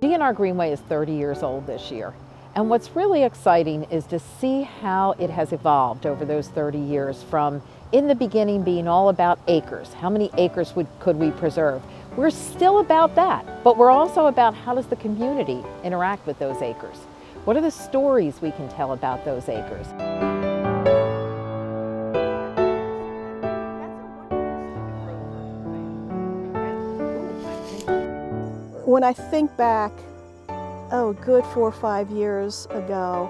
D&R Greenway is 30 years old this year. And what's really exciting is to see how it has evolved over those 30 years, from in the beginning being all about acres. How many acres could we preserve? We're still about that, but we're also about how does the community interact with those acres? What are the stories we can tell about those acres? When I think back, good 4 or 5 years ago,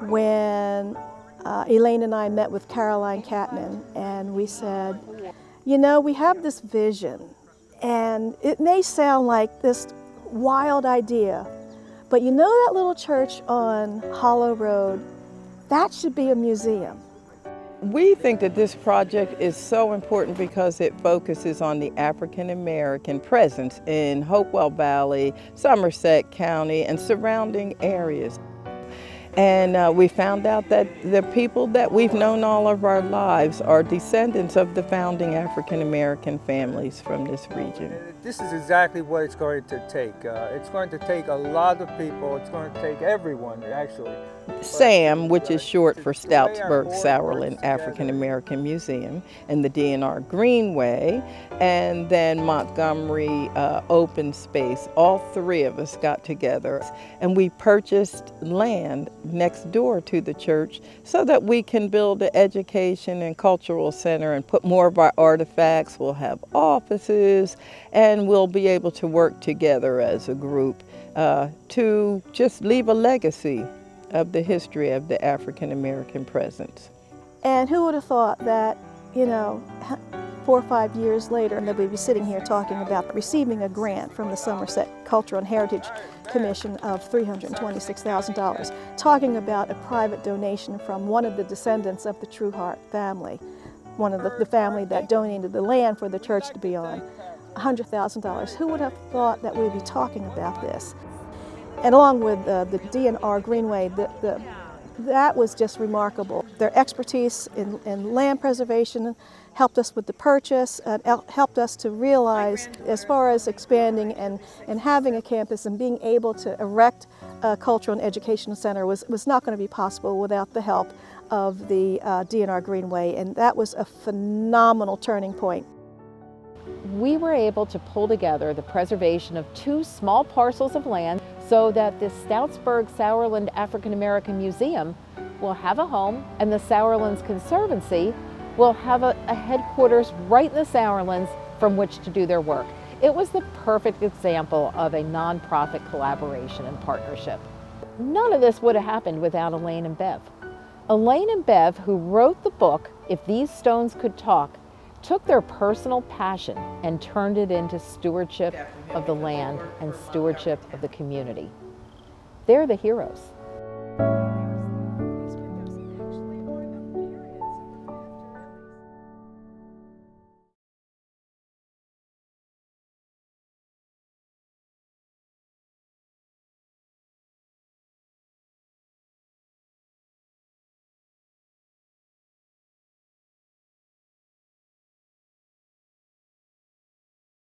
when Elaine and I met with Caroline Catman, and we said, you know, we have this vision, and it may sound like this wild idea, but you know that little church on Hollow Road, that should be a museum. We think that this project is so important because it focuses on the African American presence in Hopewell Valley, Somerset County, and surrounding areas. And we found out that the people that we've known all of our lives are descendants of the founding African American families from this region. This is exactly what it's going to take. It's going to take a lot of people. It's going to take everyone, actually. SAM, which is short for Stoutsburg Sourland African American Museum, and the D&R Greenway, and then Montgomery Open Space. All three of us got together and we purchased land next door to the church so that we can build an education and cultural center and put more of our artifacts. We'll have offices, and we'll be able to work together as a group to just leave a legacy of the history of the African American presence. And who would have thought that, you know, 4 or 5 years later, that we'd be sitting here talking about receiving a grant from the Somerset Cultural and Heritage Commission of $326,000, talking about a private donation from one of the descendants of the Trueheart family, one of the family that donated the land for the church to be on, $100,000. Who would have thought that we'd be talking about this? And along with the D&R Greenway, that was just remarkable. Their expertise in land preservation helped us with the purchase, and helped us to realize, as far as expanding and having a campus and being able to erect a cultural and educational center was not going to be possible without the help of the D&R Greenway, and that was a phenomenal turning point. We were able to pull together the preservation of 2 small parcels of land so that the Stoutsburg Sourland African American Museum will have a home, and the Sourland Conservancy will have a headquarters right in the Sourlands from which to do their work. It was the perfect example of a nonprofit collaboration and partnership. None of this would have happened without Elaine and Bev. Elaine and Bev, who wrote the book, If These Stones Could Talk, took their personal passion and turned it into stewardship of the land and stewardship of the community. They're the heroes.